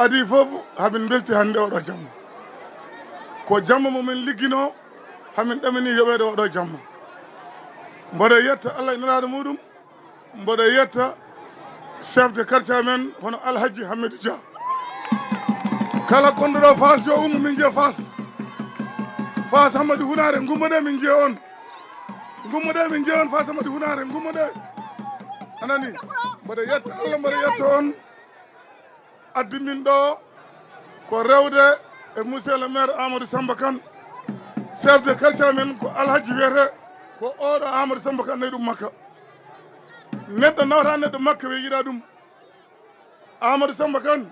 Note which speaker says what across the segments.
Speaker 1: adi fof hamin belti hande oɗo jamma ko jamma momin liggino hamin ɗamini yoɓede oɗo jamma mboɗo yetta Allah e nelaɗo muɗum mboɗo yetta chef de quartier amen hono Alhaji Hamady Dia kala gonɗoɗo Fass yo ummo min jiya Fass Hamady Hounare gummoɗe min jiya on Fass Hamady Hounare gummoɗe anani mboɗo yetta Allah mboɗo yetta on addimin ɗo ko rewde e monsieur le maire Amadou Samba Kane chef de quartier men ko Alhaji wiyete ko oɗo Amadou Samba Kane nayi ɗum makka neɗɗo nawta neɗɗo makka wi yiɗa ɗum Amadou Samba Kane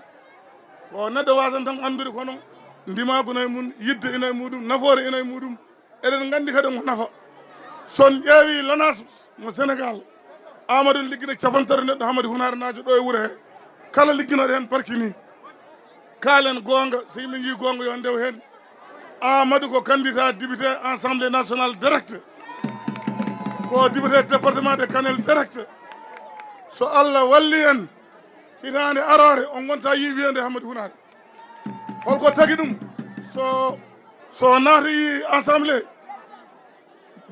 Speaker 1: ko neɗɗo wasan tan andude kono ndimaguno e mum yidde ina e muɗum nafoore ina e muɗum eɗen gandi kadi ko nafa son ƴeewi LONASE mo Sénégal Amadou liggina capantati neɗɗo Hamady Hounare najo ɗo e wuuro he kala ligginoɗo hen Partie ni kaalen gonga so yimɓe jii gonga yo ndew hen Amadou ko candidat député assemblée nationale direct ko député département de Kanel direct so Allah walli en hitande arore on gonta yi wiyande Hamady Hounare holko tagi ɗum so naati yi assemblée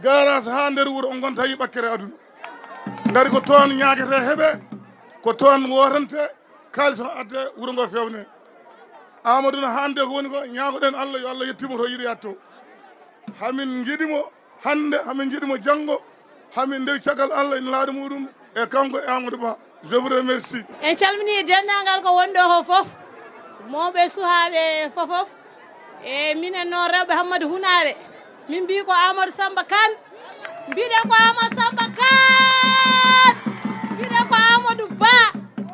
Speaker 1: garage ha nder wuuro on gonta yi ɓakkere aduna ngari ko toon ñaguete heeɓe ko toon wotante kalis o adde wuuro ngo fewne Amadou no hande ko woni ko ñaagoɗen Allah yo Allah yettimo to yiɗi yatto hamin jiiɗimo hande hamin jiiɗimo janggo hamin ndewi caggal Allah ina laaɗo muɗum e kanko e Amadou Ba je vous remercie
Speaker 2: en calmini dendagal ko wonɗo ko foof mawɓe suhaɓe fofof e minen noon rewɓe Hamady Hounare min mbi ko Amadou Samba Kane mbiɗen ko Amadou Samba Kane mbiɗen ko Amadou Ba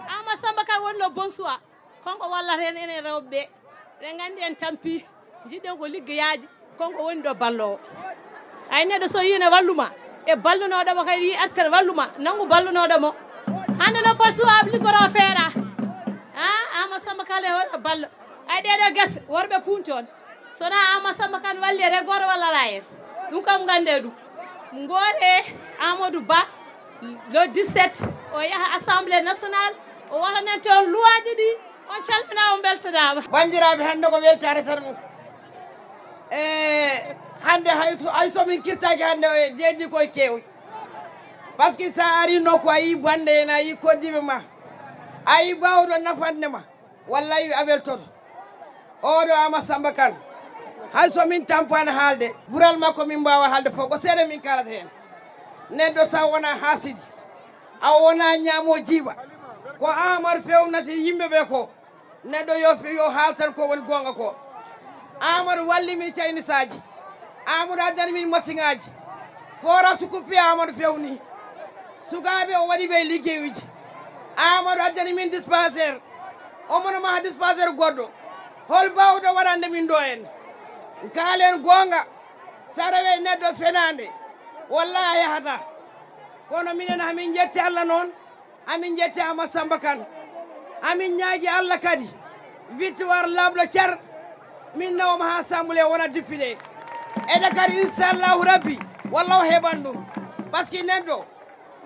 Speaker 2: Amadou Samba Kane wonno bon suwa konko wallata hen enen rewɓe ɗen gandi en tampi jiɗɗen ko liggoyaji konko woni ɗo ballowo ay neɗɗo so yino walluma e ballunoɗomo kadi yi artere walluma nangu ballunoɗomo hande no foti suwaɓe liggoro feera Amadou Samba Kane e wonɗo ballo ay ɗeɗo guese worɓe punti on sona Amadou Samba Kane walli ete goto wallata en ɗum kam gande ɗum goore Amadou Ba le 17 o yaha assemblée nationale o watanen toon luwaji ɗi on calmina on beltodama
Speaker 3: bandiraɓe hande ko weltare tan mum hande hay somin kirtaki hande jeddi koye kewɗi par ce que sa ari nokku a yi bande en a yi koddiɓe ma a yi bawɗo nafande ma wallayi a weltoto oɗo Amadou Samba Kane hay somin tampani haalde ɓuural makko min mbawa haalde fof ko seeɗa min kalata hen neɗɗo sa wona hasidi a wona ñaamo jiiɓa ko Amadou fewnata yimɓeɓe ko neɗɗo yo haaltan ko woni gonga ko Amadou walli min cayni saji Amadou addani min masiŋaji fora sukuppi Amadou fewni sukaɓe o waɗi ɓe liggeyuji Amadou addani min dispensaire omono maha dispensaire goɗɗo hol bawɗo waɗande min ɗo en kaalen gonga sa rewe neɗɗo fenande wallahi a yahata kono minen hamin jetti Allah noon amin jetti Amadou Samba Kane amin ñaagui Allah kadi victoire labɗo car min nawma ha assemblée wona député ede kadi inchallahu rabbi walla o heɓan ɗum par ce que neɗɗo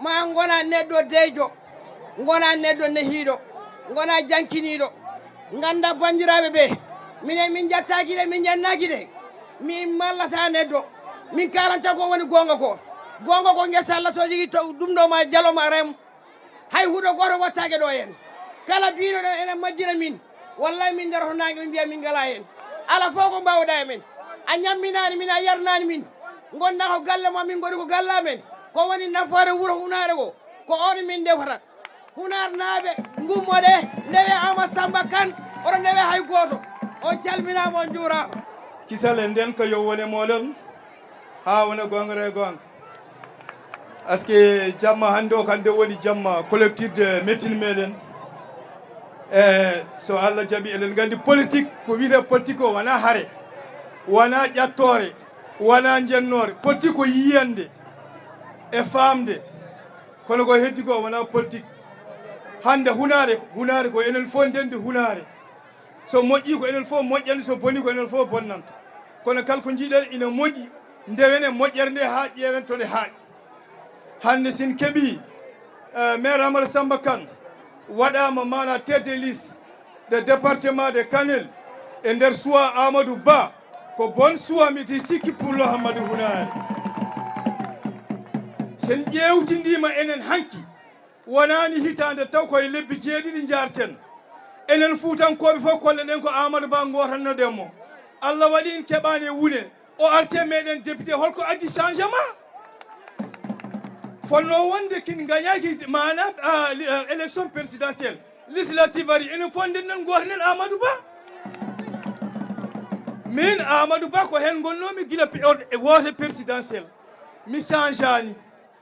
Speaker 3: ma gona neɗɗo deyjo gona neɗɗo nehiɗo gona jankiniɗo ganda bandiraɓe ɓe minen min jattaki de min jannaki de min mallata neɗɗo min kalanta ko woni gonga ko guesa Allah so jogui to ɗum ɗo ma jaloma rem hay huuɗo goto wattake ɗo hen kala biɗoɗo enen majjira min wallahi min nder honnague min mbiya min ngala hen ala fof ko mbawɗa e men a ñamminani min a yarnani min gonna ko galle ma min goni ko galla men ko woni nafoore wuuro Hounare ko on min ndefata Hounare naaɓe gummode ndewe Amadou Samba Kane oɗo ndewe hay goto on calminama on juurama
Speaker 4: kisale nden ko yo wone moɗon ha wona gongre gonga par ce que jamma hande o kande woni jamma collectif de mettini meɗen so Allah jaaɓi eɗen gandi politique ko wiyete politique o wona haare wona ƴattore wona jennore politique ko yiyande e famde kono ko heddi ko wona politique hande Hounare ko enen fof ndendi Hounare so moƴƴi ko enen fof moƴƴande so boni ko enen fof bonnanta kono kala ko jiiɗen ina moƴƴi ndewene moƴƴere nde ha ƴeewen to nde haaɗi hande sin keeɓi maire Amadou Samba Kane waɗama mana tête de liste de département de Kanel e nder suwa Amadou Ba ko bon suwa miti sikki pullo Hamady Hounare sen ƴewtindima enen hanki wonani hitande taw koye lebbi jeeɗiɗi jarten enen Fuutankoɓe fof kolle ɗen ko Amadou Ba gotanno ɗenmo Allah waɗi en keɓani e wune o arte meɗen député holko addi changement fonno wonde kin gagnaki mana élection présidentielle législative ari enen fondenɗen gotanen Amadou Ba min Amadou Ba ko hen gonnomi guila wote présidentiel mi change ani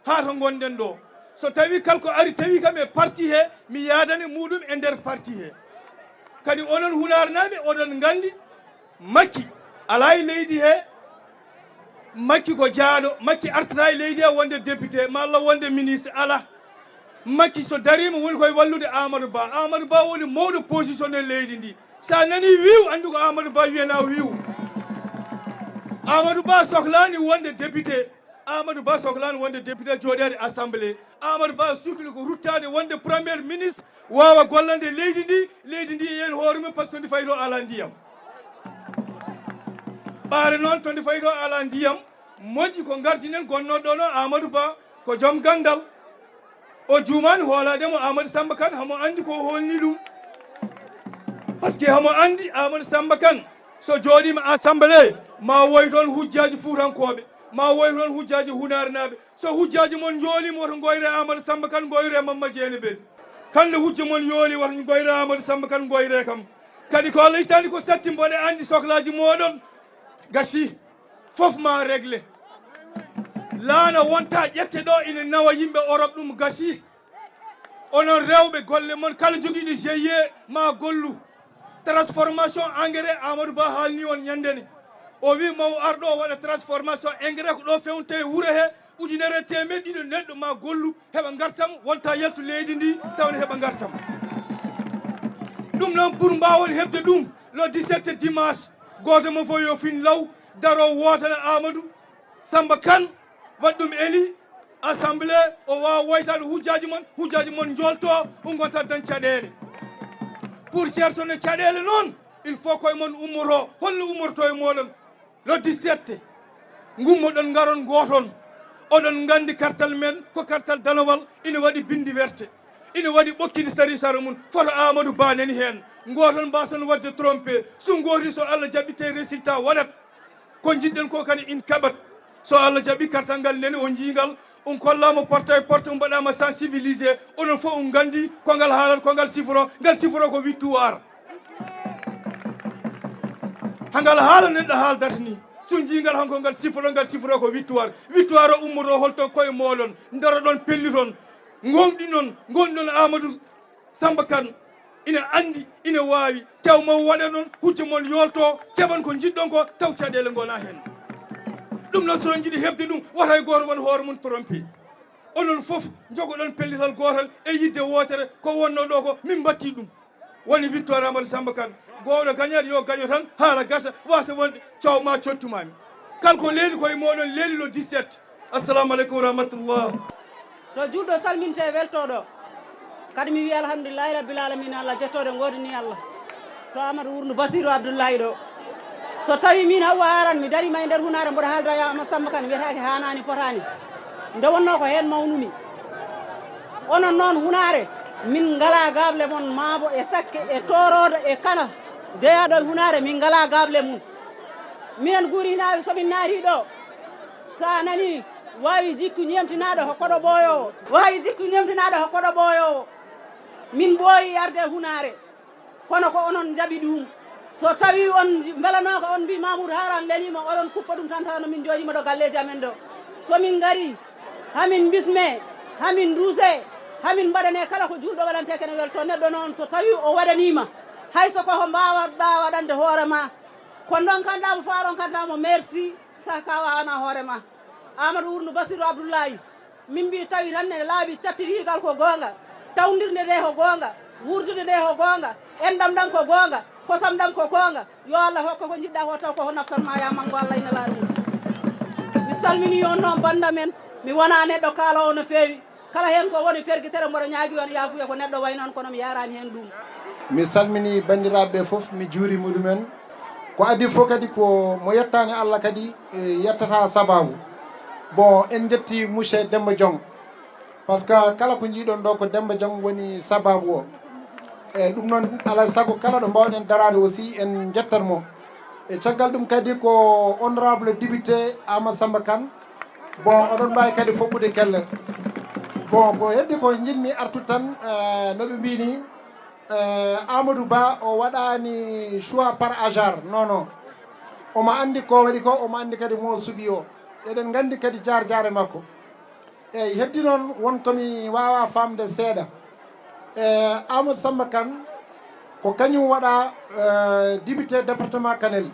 Speaker 4: ha to gonɗen ɗo so tawi kalko ari tawi kam e parti he mi yadani muɗum e nder parti he kadi onon Hounare naɓe oɗon gandi Makki ala e leydi he Makki ko jaaɗo Makki artata e leydi he wonde député malla wonde ministre ala Makki so darima woni koye wallude Amadou Ba Amadou Ba woni mawɗo position e leydi ndi sa nani wiw andi ko Amadou Ba wiyana wiw Amadou Ba sohlani wonde député Amadou Ba sohlani wonde député jooɗede assemblée Amadou Ba sukli ko ruttade wonde premier ministre wawa gollande leydi ndi yen hoore mum par ce que ndi fayi to ala ndiyam ɓaare noon to ndi fayi to ala ndiyam moƴƴi ko gardinen gonnoɗo no Amadou Ba ko joom gandal o juumani hoolademo Amadou Samba Kane hamo andi ko holni ɗum par ce que hamo andi Amadou Samba Kane so jooɗima assemblée ma woy toon hujjaji Fuutankoɓe ma woy toon hujjaji Hounare naɓe so hujjaji mon joolima woto goyre Amadou Samba Kane goyre Mamma Jeene Bel kande hujja mon yooli woto goyre Amadou Samba Kane goyre kam kadi ko Allah ittani ko satti mboɗe andi sohlaji moɗon gasi fof ma réglé laana wonta ƴette ɗo ina nawa yimɓe Europe ɗum gasi onon rewɓe golle mon kala joguiɗo GIE ma gollu transformation engrais Amadou Ba haalni on ñandene o wi maw arɗo o waɗa transformation engrais ko ɗo fewnte wuuro he ujunere temed ɗiɗo neɗɗo ma gollu heɓa gartam wonta yaltu leydi ndi tawne heɓa gartam ɗum noon pour mbawon hebde ɗum le 17 dimanche goto mo fof yo fin law daro wotana Amadou Samba Kane waɗ ɗum eli assemblée o wawa woytade hujjaji mon jolto ɗum gonta dañ caɗele pour ceertone caɗele noon il faut koye mon ummoto holno ummorto e moɗon le 17 gummoɗon garon goton oɗon gandi kartal men ko kartal danowal ina waɗi bindi werte ina waɗi ɓokkide sari sara mum photo Amadou Ba nani hen goton mbason wadde trompé so goti so Allah jaɓɓite résultat waɗat ko jiɗɗen ko kadi in kaɓat so Allah jaɓi kartal ngal nani o jiigal on kollama porte e porte um mbaɗama sensibilisé onon fof on gandi ko ngal haalat ko ngal siforo ko victoire hangal haala neɗɗo haaldata ni so jiigal hanko ngal siforo ko victoire o ummoto holto koye moɗon daro ɗon pelli toon gonɗi ɗon Amadou Samba Kane ina andi ina wawi taw mo waɗa noon hujja mon yolto keɓan ko jiɗɗon ko taw caɗele gona hen ɗum noon soɗon jiiɗi hebde ɗum wota e goto won hoore mum trompé onon foof jogoɗon pellital gotal e yidde wotere ko wonno ɗo ko min batti ɗum woni victoire Amadou Samba Kane gowɗo gañade yo gaño tan haala gasa wasa wonde cawma cottumami kala ko leeli koye moɗon leeli lo 17 assalamu aleykum wa rahmatullah
Speaker 2: to julɗo salminte weltoɗo kadi mi wi alhamdulillahi rabbil alamina Allah jettode godini Allah to Amadou Wurnu Basirou Abdoullahi ɗo so tawi min Hawwa aran mi darima e nder Hounare mboɗo haalda ya Amadou Samba Kane wiyetake hanani fotani nde wonno ko hen mawnumi onon noon Hounare min ngala gable mon maabo e sakke e torodo e kala jeeyaɗo e Hounare min ngala gable mum minen guurinaɓe somin naati ɗo sa nani wawi jikku ñemtinaɗo hokkoɗo ɓooyowo min ɓooyi arde Hounare kono ko onon jaɓi ɗum so tawi on belanoko on mbi Mamoudou Haran lelima oɗon kuppa ɗum tan tawno min jooɗima ɗo galleji amen ɗo somin gari hamin bisme hamin duuse hamin mbaɗane kala ko julɗo waɗante kene welto neɗɗo noon so tawi o waɗanima hayso koko mbawatɗa waɗande hoorema ko donkanɗamo fa donkantamo merci sa kawana hoorema Amadou Wurnu Basirou Abdoullahi min mbi tawi tan ne laaɓi cattitigal ko gonga tawdirde nde ko gonga wurdude nde ko gonga endam ɗam ko gonga kosam ɗam ko gonga yo Allah hokka ko jiɗɗa ko taw koko naftanma ya mango Allah ina laaɗum mi salmini on noon banda men mi wona neɗɗo kaalowo no feewi kala hen ko woni ferguitere mboɗo ñaagui on yafuya ko neɗɗo way noon kono mi yarani hen ɗum
Speaker 5: mi salmini bandiraɓe fof mi juuri muɗumen ko adi fof kadi ko mo yettani Allah kadi yettata sababu bon en jetti monsieur Demba Diong par ce que kala ko jiiɗon ɗo ko Demba Diong woni sababu o e ɗum noon alay saago kala ɗo mbawɗen darade aussi en jettanmo e caggal ɗum kadi ko honorable député Amadou Samba Kane bon oɗon mbawi kadi foɓɓude kelle bon ko heddi ko jinmi artude tan noɓe mbini Amadou Ba o waɗani choix par hasard non non omo andi ko waɗi ko omo andi kadi mo suuɓi o eɗen gandi kadi jar jare makko eyyi heddi noon won komi wawa famde seeɗa Amadou Samba Kane ko kañum waɗa député département Kanel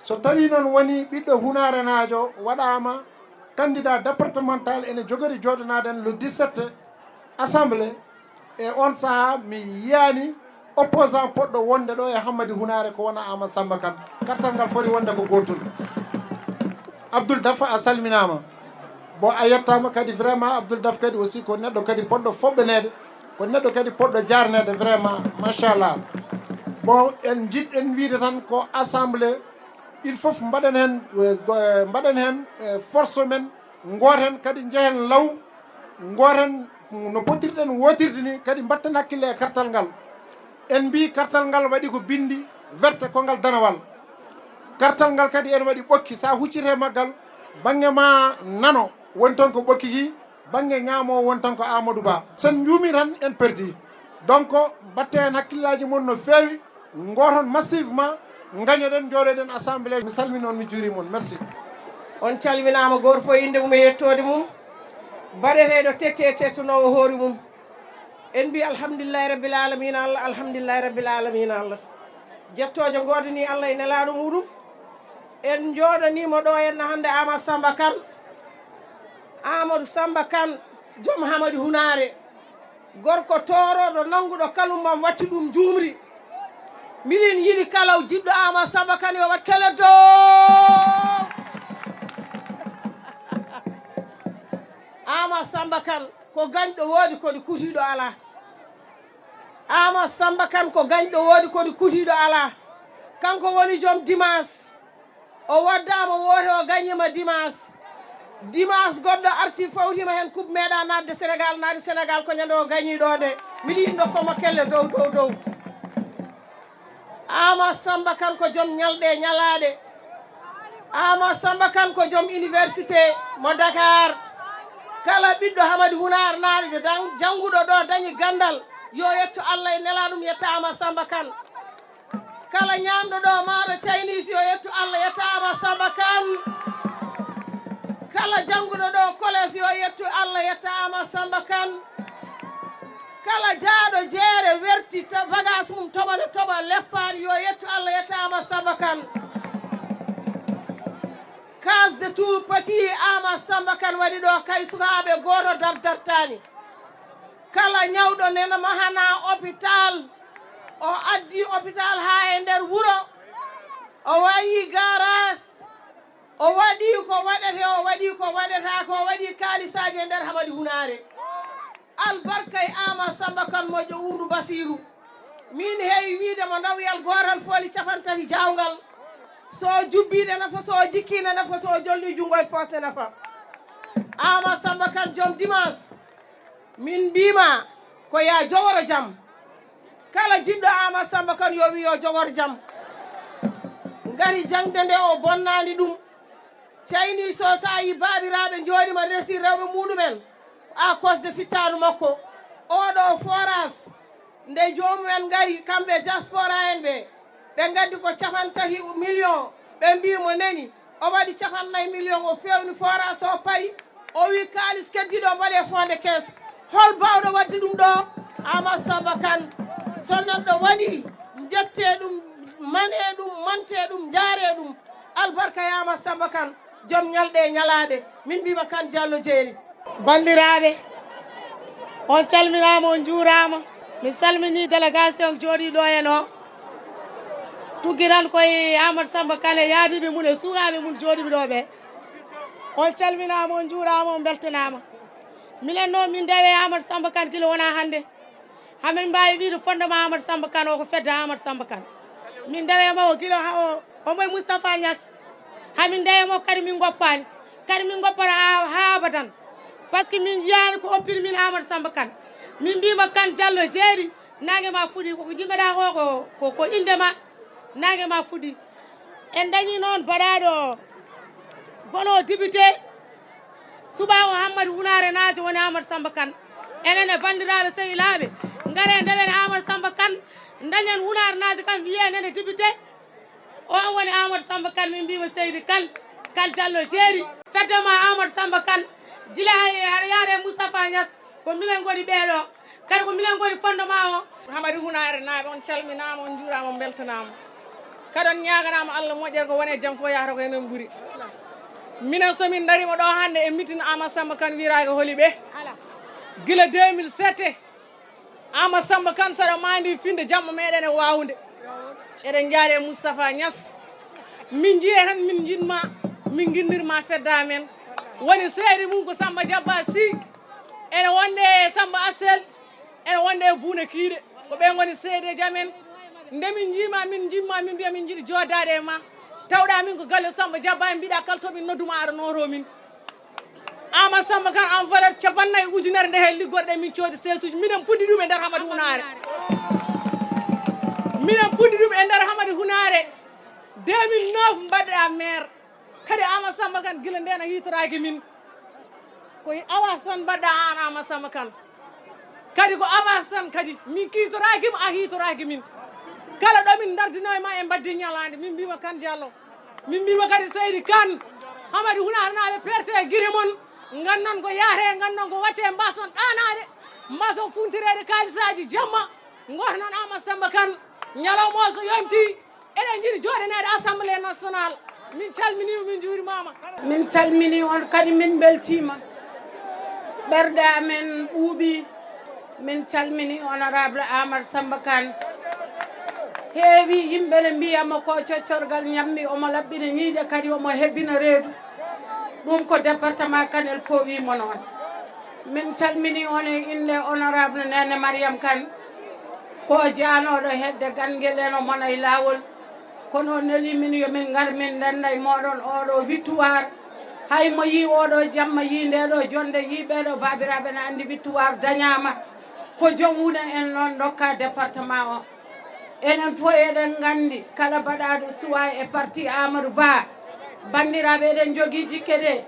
Speaker 5: so tawi noon woni ɓiɗɗo Hounare najo waɗama candidat départemental ene jogori joɗanaden le 17 assemblée e on saaha mi yiyani opposant poɗɗo wonde ɗo e Hamady Hounare ko wona Amadou Samba Kane kartal ngal foti wonde ko gotol Abdoul Daf a salminama bon a yettama kadi vraiment Abdoul Daf kadi aussi ko neɗɗo kadi poɗɗo foɓɓenede ko neɗɗo kadi poɗɗo jarnede vraiment machallah bon en jiɗɗen wiide tan ko assemblée il faut mbaɗen hen force men goten kadi jehen law goten no potirɗen wotirde ni kadi mbatten hakkille e kartal ngal en mbi kartal ngal waɗi ko bindi verte ko ngal danawal kartal ngal kadi en waɗi ɓokki sa huccite maggal banggue ma nano woni ton ko ɓokki ki banggue ñaamo won tan ko Amadou Ba sen juumi tan en perdi donc mbatte hen hakkillaji mon no fewi goton massivement gañoɗen jooɗoɗen assemblée mi salmini on mi juuri moon merci
Speaker 3: on calminama goto fof inde mum e yettode mum baɗeteɗo tette tettunowo hoore mum en mbi alhamdulillahi rabbil alamina Allah alhamdulillahi rabbil alamina Allah jettojo godani Allah e nelaɗo muɗum en jooɗanimo ɗo henna hande Amadou Samba Kane Amadou Samba Kane joom Hamady Hounare gorko toroɗo nanguɗo kalumbam watti ɗum jumri miɗen yiɗi kala jiɗɗo Amadou Samba Kane yo wat kele dow Amadou Samba Kane ko gañɗo woodi kodi kutiɗo ala Amadou Samba Kane ko gañɗo woodi kodi kutiɗo ala kanko woni joom dimanche o waddama wote o gañima dimanche goɗɗo arti fawtima hen coupe meeɗa nadde Sénégal ko ñande o gañiɗo nde miɗi yiɗi dokkoma kelle dow Amadou Samba Kane ko joom ñalɗe ñalaɗe Amadou Samba Kane ko joom université mo Dakar kala ɓiɗɗo Hamady Hounare naaɗo jannguɗo ɗo dañi gandal yo yetto Allah e nelaɗum yetta Amadou Samba Kane kala ñamɗo ɗo maɗo Chinese yo yetto Allah yetta Amadou Samba Kane kala jannguɗo ɗo collège yo yetto Allah yetta Amadou Samba Kane kala jaaɗo jeere werti bagage mum toɓa leppani yo yetto Allah yetta Amadou Samba Kane case de tout petit Amadou Samba Kane waɗi ɗo kay sukaɓe goto dartani kala ñawɗo nena mahana hôpital o addi hôpital ha e nder wuuro o wayi garage o waɗi ko waɗete o waɗi ko waɗetako o waɗi kalisaji e nder Hamady Hounare albarka e Amadou Samba Kane moƴƴo wundu Basiru min heewi wiide mo dawyal gotal fooli capantati jawgal so jubbiɗe nafa so jikkine nafa so jolli junggo e poste nafa Amadou Samba Kane joom dimanche min mbima ko ya jogoro jaam kala jiɗɗo Amadou Samba Kane yo wi yo jogoro jaam gari jangde nde o bonnani ɗum cayni so sa yi babiraɓe jooɗima resi rewɓe muɗumen à cause de fittanu makko oɗo forage nde jomumen gari kamɓe diaspora en ɓe gaddi ko 50 million ɓe mbimo neni o waɗi 50 million o fewni forage o paari o wi kalis keddiɗo mbaɗe fonde caisse hol bawɗo waddi ɗum ɗo Amadou Samba Kane so neɗɗo waɗi jette ɗum mane ɗum mante ɗum jaare ɗum albarka e Amadou Samba Kane joom ñalɗe ñalaɗe min mbima Kane Diallo jeeri bandiraɓe on calminama on juurama mi salmini délégation jooɗiɗo hen o tuggiran koye Amadou Samba Kane e yaadiɓe mum e sukaɓe mum jooɗiɓe ɗo ɓe on calminama on juurama on beltanama minen noon min dewe Amadou Samba Kane kilo wona hande
Speaker 2: hamin mbawi wiide fondement Amadou Samba Kane o ko fedde Amadou Samba Kane min ndewema o guila o moye Moustapha Niass hamin ndewemo kadi min goppani kadi min goppata ha abadan par ce que min jiyani ko oppiri min Amadou Samba Kane min mbima Kane Diallo jeeri nangue ma fuuɗi koko jimmeɗa ko indema nangue ma fuuɗi en dañi noon baɗaɗo gono député subago Hamady Hounare naajo woni Amadou Samba Kane enen e bandiraɓe sehilaɓe ngare ndewen Amadou Samba Kane dañen Hounare naajo kam wiye nene député o woni Amadou Samba Kane min mbima Seydi Kane Diallo jeeri feddema Amadou Samba Kane gila aɗa yaade Moustapha Niass ko minen goni ɓeeɗo kadi ko minen goni fondement o Hamady Hounare naaɓe on calminama on juurama on beltanama kadi on ñaganama Allah moƴƴere ko wone jaam fo yahata ko enen ɓuuri minen somin darima ɗo hande e mitin Amadou Samba Kane wirage hooli ɓe gila 2007 Amadou Samba Kane saɗa mandi finde jamma meɗen e wawde eɗen jaade Moustapha Niass min jiiye tan min jinma min guindirma fedda men woni seedi mum ko Samba Diabba Sy ene wonde Samba Assel ene wonde Bouna Kiide ko ɓen goni seedeji amen nde min jiima min mbiya min jiiɗi joddade e ma tawɗa min ko galle Samba Diabba e mbiɗa kala toɓe nodduma aɗa noro min Amadou Samba Kane en valeur 50 ujunere nde he liggorɗe min coodi sesuji minen puddi ɗum e nder Hamady Hounare minen puddi ɗum e nder Hamady Hounare 2009 mbaɗɗa maire kadi Amadou Samba Kane gila nden a hitoraki min ko awas tan mbaɗɗa an Amadou Samba Kane kadi ko awas tan kadi min kiitorakima a hitoraki min kala ɗo min dardino e ma e mbaddi ñalande min mbima Kane Diallo min mbima kadi Seydi Kane Hamady Hounare naɓe perte guiri mon gannon ko yaate gannon ko watte mbason ɗanade mbason funtirede kalisaji jamma goto noon Amadou Samba Kane ñalawma o so yonti eɗen jiiɗi joɗanede assemblée nationale min calminima min juurimama
Speaker 3: min calmini on kadi min beltima ɓerde amen ɓuuɓi min calmini honorable Amadou Samba Kane heewi yimɓe ne mbiyama ko coccorgal ñammi omo laɓɓina ñiiƴe kadi omo hebbina reedu ɗum ko département Kanel fo wimo noon min calmini on e inde honorable Nene Mariame Kane ko janoɗo hedde ganguel en o mona e lawol kono neli min yomin gar min danda e moɗon oɗo victoire hay mo yi oɗo jamma yi ndeɗo jonde yi ɓeɗo babiraɓe ne andi victoire dañama ko joom wuna en noon dokka département o enen fo eɗen gandi kala baɗaɗo suwa e parti Amadou Ba bandiraɓe eɗen jogui jikke de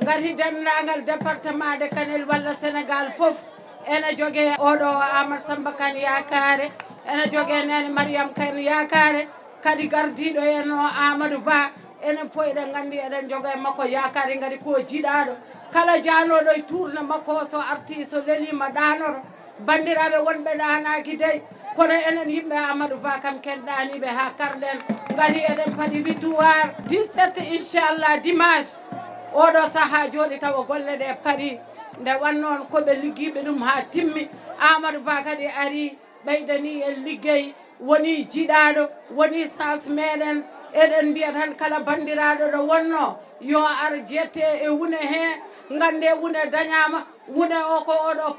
Speaker 3: gati dendagal département de Kanel walla Sénégal foof ene jogue oɗo Amadou Samba Kane yakare ene jogue Nene Mariame Kane yakare kadi gardiɗo en o Amadou Ba enen fo eɗen gandi eɗen joga e makko yakare gari ko jiiɗaɗo kala janoɗo e tourne makko so arti so lelima ɗanoro bandiraɓe wonɓe ɗanaki dey kono enen yimɓe Amadou Ba kam ken ɗaniɓe ha karɗen gari eɗen paadi victoire 17 inchallah dimanche oɗo saaha jooɗi tawa golle ɗe paari nde wannoon koɓe liggiɓe ɗum ha timmi Amadou Ba kadi ari ɓeydani en liggey woni jiiɗaɗo woni sens meɗen eɗen mbiya tan kala bandiraɗo ɗo wonno yo ar jette e wune he gande wune dañama wune o ko oɗo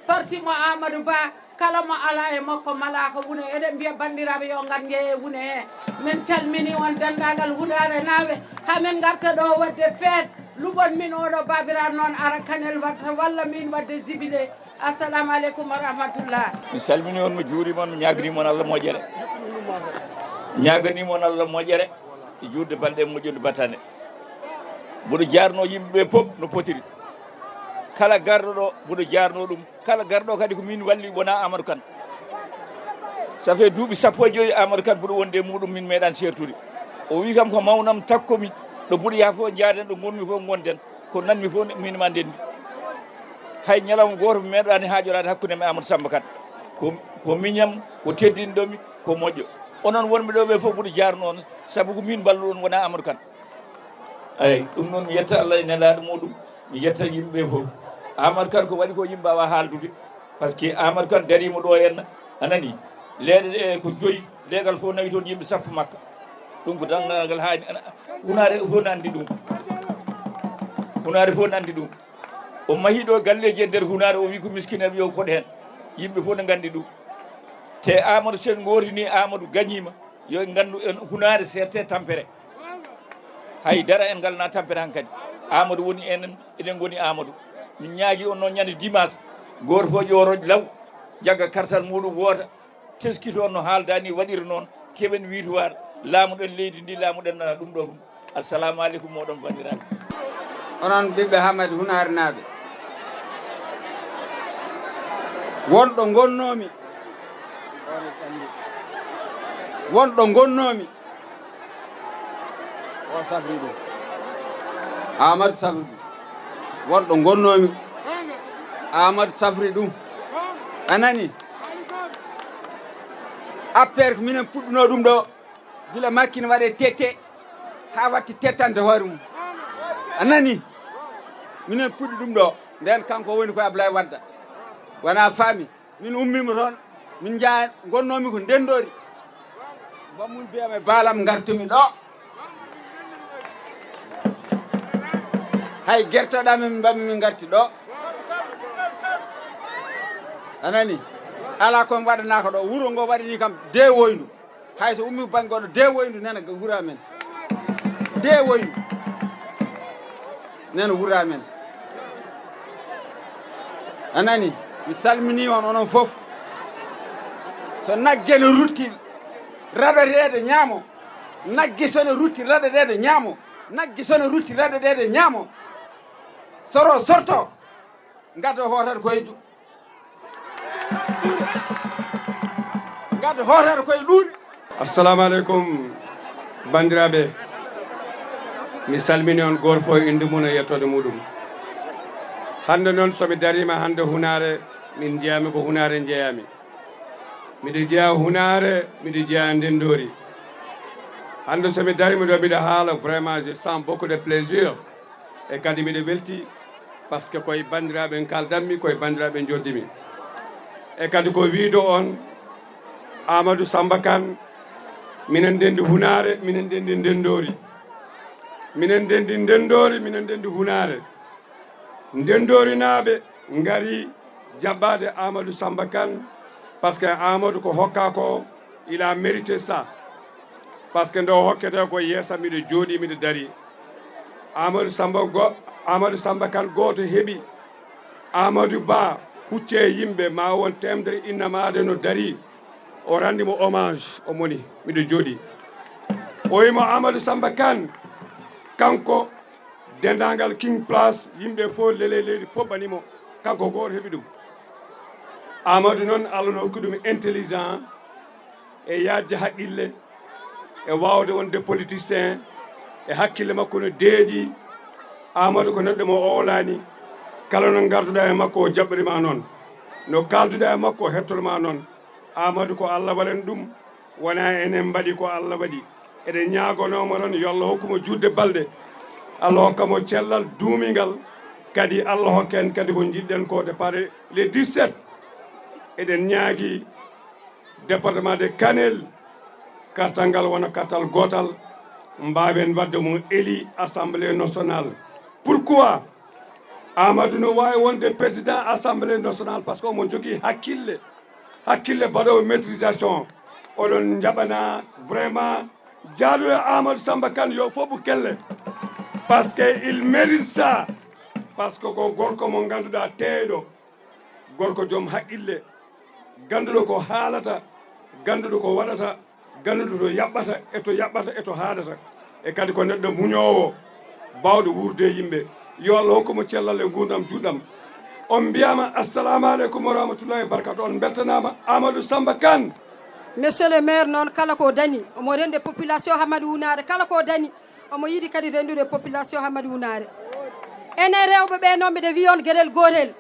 Speaker 3: parti mo Amadou Ba kala mo ala e makko mala ko wune eɗen mbiya bandiraɓe yo gar jeeye wune he min calmini on dendagal Hounare naɓe hamin garta ɗo wadde feet luɓon min oɗo babiraɗo noon ara Kanel watta walla min wadde jubilé assalamu aleykum wa rahmatullah
Speaker 6: mi salmini on mi juurima on mi ñaganima on Allah moƴƴere ñaganima on Allah moƴƴere e juurde balɗe moƴƴude battane mboɗo jarno yimɓeɓe fof no potiri kala garɗo ɗo mboɗo jarno ɗum kala garɗo kadi ko min walli wona Amadou Kane ça fait duuɓi 15 Amadou Kane mboɗo wonde muɗum min meeɗan sertude o wi kam ko mawnam takkomi ɗo mboɗo yaa fof jaaden ɗo gonmi fof gonden ko nanmi fof minima ndendi hay ñalawma goto mi meeɗani haajorade hakkude mi Amadou Samba Kane ko miñam ko teddinɗomi ko moƴƴo onon wonɓe ɗo ɓe fof mboɗo jarno on saabu ko min ballu ɗon wona Amadou Kane eyyi ɗum noon mi yetta Allah e nelaɗo muɗum mi yetta yimɓeɓe fof Amadou Kane ko waɗi ko yimɓe mbawa haaldude par ce que Amadou Kane darima ɗo henna anani leeɗe ɗe ko 5 leegal fof nawi toon yimɓe 10 makka ɗum ko dangal haani Hounare fof ne andi ɗum Hounare fof ne andi ɗum o mahi ɗo galleji e nder Hounare o wi ko miskineɓe yo koɗ hen yimɓe fof ne nganndi ɗum te Amadou sen gootini Amadou gañima yo nganndu en Hounare certe tampere haydara en ngalna tampere han kadi Amadou woni enen eɗen goni Amadou min ñaagui on noon ñande dimanche goto fof ƴorojo law jagga kartal muɗum woota teskito no haaldani waɗira noon keɓen wiitowar laamuɗen leydi ndi laamuɗen ɗum ɗo ɗum assalamu aleykum moɗon bandiraɓe
Speaker 7: onon ɓiɓɓe Hamady Hounare naaɓe wonɗo gonnomi o safri ɗum Amadou safri ɗum wonɗo gonnomi Amadou safri ɗum anani affaire ko minen puɗɗuno ɗum ɗo gila makkine waɗe tete ha watti tettande hoore mum anani minen puɗɗi ɗum ɗo nden kanko woni koye Ablaye Wadda wona faami min ummima toon min jaa gonnomi ko ndendori bammum mbiyame baalam gartumi ɗo hay guertoɗami min mbammi min garti ɗo anani ala komi waɗanaka ɗo wuuro ngo waɗini kam de woyndu hay so ummi banggue ɗo de woyndu nena wuura men de woyndu nena wuura men anani mi salmini on onon fof so nagge no rutti raɗatede ñaamo nagge sono rutti raɗatede ñaamo nagge sono rutti raɗatede ñaamo soro sorto gaddo hootata koye gaddo hootata koye ɗuuɗi.
Speaker 8: Assalamu aleykum bandiraɓe mi salmini on goto fof inde mum e yettode muɗum hande noon somi darima hande Hounare min jeyami ko Hounare jeeyami miɗo jeeya Hounare miɗo jeeya ndendori hande somi darima ɗo mbiɗa haala vraiment je sens beaucoup de plaisir e kadi mbiɗo welti par ce que koye bandiraɓe en kaldanmi koye bandiraɓe joddimi e kadi ko wiido on Amadou Samba Kane minen ndendi Hounare minen ndendi ndendori minen ndendi ndendori minen ndendi Hounare ndendori naaɓe ngari jaɓɓade Amadou Samba Kane par ce que Amadou ko hokka ko il a mérité ça par ce que ndo hokkete ko yeesa miɗo jooɗi miɗo dari Amadou Samba Kane goto heeɓi Amadou Ba hucce yimɓe ma won temdere innamade no dari o randimo hommage o moni miɗo jooɗi o wimo Amadou Samba Kane kanko dendagal King Place yimɓe fof lele leydi poɓɓanimo kanko goto heeɓi ɗum Amadou noon Allah no hokki ɗum intelligent e yajde haqqille e wawde wonde politicien e hakkille makko no deeƴi Amadou ko neɗɗo mo owlani kala no garduɗa e makko o jaɓɓirima noon no kalduɗa e makko o hettorma noon Amadou ko Allah waɗani ɗum wona enen mbaɗi ko Allah waɗi eɗen ñagonoma noon yo Allah hokkumo judde balɗe Allah hokkamo cellal duumingal kadi Allah hokken kadi ko jiɗɗen ko de par les 17 eɗen ñaagui département de Kanel kartal ngal wona kartal gotal mbawen wadde mo éli assemblée nationale pourquoi Amadou no wawi wonde président assemblée nationale par ce que omo jogui hakkille mbaɗowo maîtrisation oɗon jaɓana vraiment jaaduɗo Amadou Samba Kane yo fof kelle par ce que il mérite ça par ce que ko gorko mo ganduɗa teeɗo gorko joom haqqille ganduɗo ko haalata ganduɗo ko waɗata ganduɗo to yaɓɓata eto haadata e kadi ko neɗɗo muñowo bawɗo wurde yimɓe yo Allah hokkumo cellal e gurdam juɗɗam on mbiyama assalamu aleykum wa rahmatullahi wa barakatu on beltanama Amadou Samba Kane.
Speaker 9: Monsieur le maire noon kala ko dañi omo rende population Hamady Hounare kala ko dañi omo yiɗi kadi rendude population Hamady Hounare enen rewɓe ɓe noon mbiɗa wi on gueɗel gotel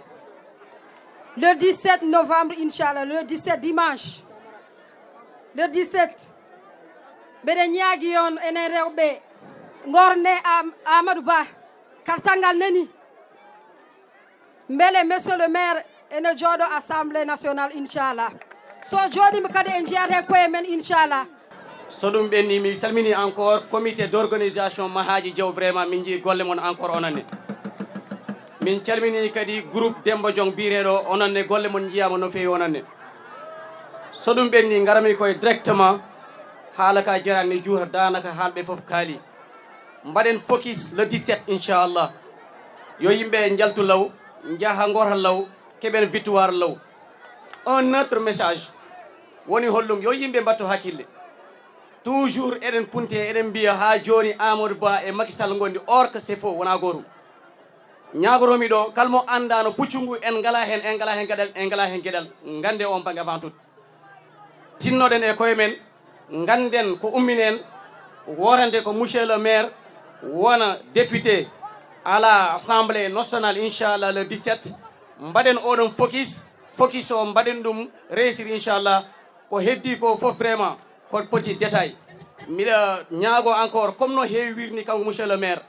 Speaker 9: le 17 novembre inchallah le 17 dimanche le 17 mbeɗa ñaagui on enen rewɓe gorne Amadou Ba kartal ngal nani beele monsieur le maire ene jooɗo assemblée nationale inchallah so jooɗima kadi en jeyate koye men inchallah
Speaker 10: so ɗum ɓenni mi salmini encore comité d' organisation Mahaji Diaw vraiment min jii golle moon encore ononne min calmini kadi groupe Demba Jong bireɗo ononne golle mon jiyama no fewi ononne so ɗum ɓenni garami koye directement haala ka jarani juuta danaka haalɓe foof kaali mbaɗen focus le 17 inchallah yo yimɓe jaltu law jaaha gorta law keɓen victoire law un autre message woni hollum yo yimɓe mbatto hakkille toujours eɗen punte eɗen mbiya ha joni Amadou Ba e Macky Sall gondi or que c'est faux wona goto ñagoromi ɗo kalmo andano puccu en ngala hen gueɗal gande on banggue avant tout tinnoɗen e koye men ganden ko umminen worande ko monsieur le maire wona député à l'Assemblée nationale inchallah le 17 mbaɗen oɗon focus o mbaɗen ɗum réussir inchallah ko heddi ko fof vraiment ko petit détail miɗa ñaago encore comme no heewi wirni kanko monsieur le maire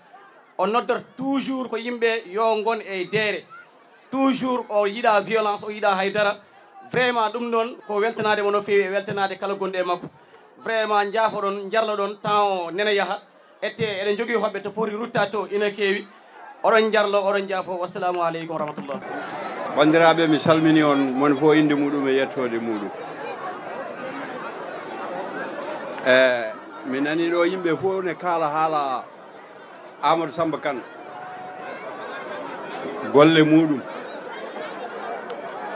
Speaker 10: o noddata toujours ko yimɓe yo gon e deere toujours o yiiɗa violence o yiiɗa haydara vraiment ɗum noon ko weltanade mo no fewi e weltanade kala gonɗo e makko vraiment jaafoɗon jarloɗon temps o nena yaaha ette eɗen jogui hoɓɓe to poti ruttade to ina keewi oɗon jarlo oɗon jaafo wassalamu aleykum wa rahmatullah
Speaker 8: bandiraɓe mi salmini on mon fof inde muɗum e yettode muɗum mi nani ɗo yimɓe fof ne kaala haala Amadou Samba Kane golle muɗum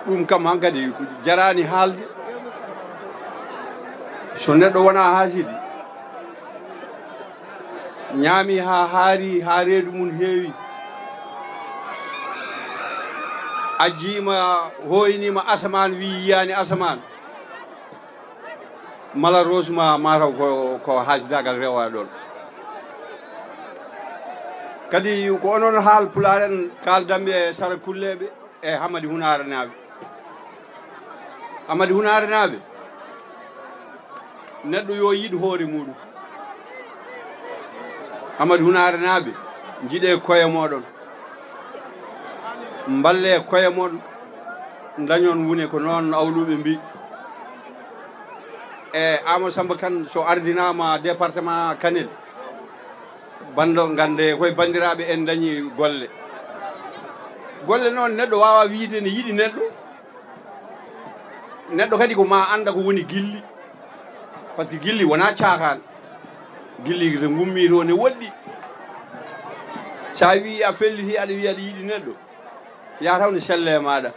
Speaker 8: ɗum kam hankadi jarani haalde so neɗɗo wona haasidi ñaami ha haari ha reedu mum heewi a jiima hoynima asaman wi yiyani asaman malheureusement mataw ko haasidagal rewa ɗon kadi ko onon haal pularen kaldamɓe e sara kulleɓe e Hamady Hounare naaɓe Hamady Hounare naaɓe neɗɗo yo yiɗ hoore muɗum Hamady Hounare naaɓe jiiɗe koye moɗon mballe koye moɗon dañon wune ko noon awluɓe mbi e Amadou Samba Kane so ardinama département Kanel bando gande koye bandiraɓe en dañi golle noon neɗɗo wawa wiide ne yiɗi neɗɗo kadi ko ma anda ko woni gilli par ce que gilli wona caakan gilli to gummi to ne woɗɗi sa wi a felliti aɗa wi aɗa yiɗi neɗɗo ya taw ne selle maɗa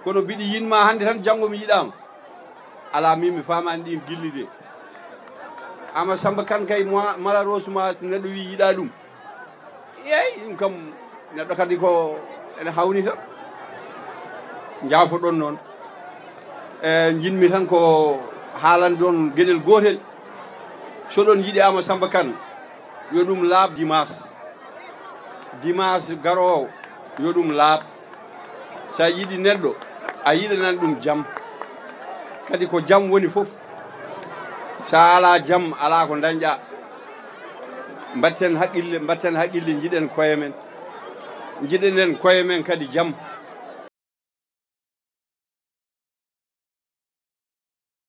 Speaker 8: kono mbiɗi yinma hande tan janggo mi yiɗama ala min mi famani ɗin gilli de Amadou Samba Kane kay malheureusement neɗɗo wi yiɗa ɗum yeyi ɗum kam neɗɗo kadi ko ene hawni tan jaafoɗon noon e jinmi tan ko haalande on gueɗel gotel soɗon yiiɗi Amadou Samba Kane yo ɗum laaɓ dimanche garowo yo ɗum laaɓ sa yiiɗi neɗɗo a yiɗanan ɗum jaam kadi ko jaam woni fof sa ala jaam ala ko dañƴa mbatten haqqille jiɗen koye men jiɗenen koye men kadi jaam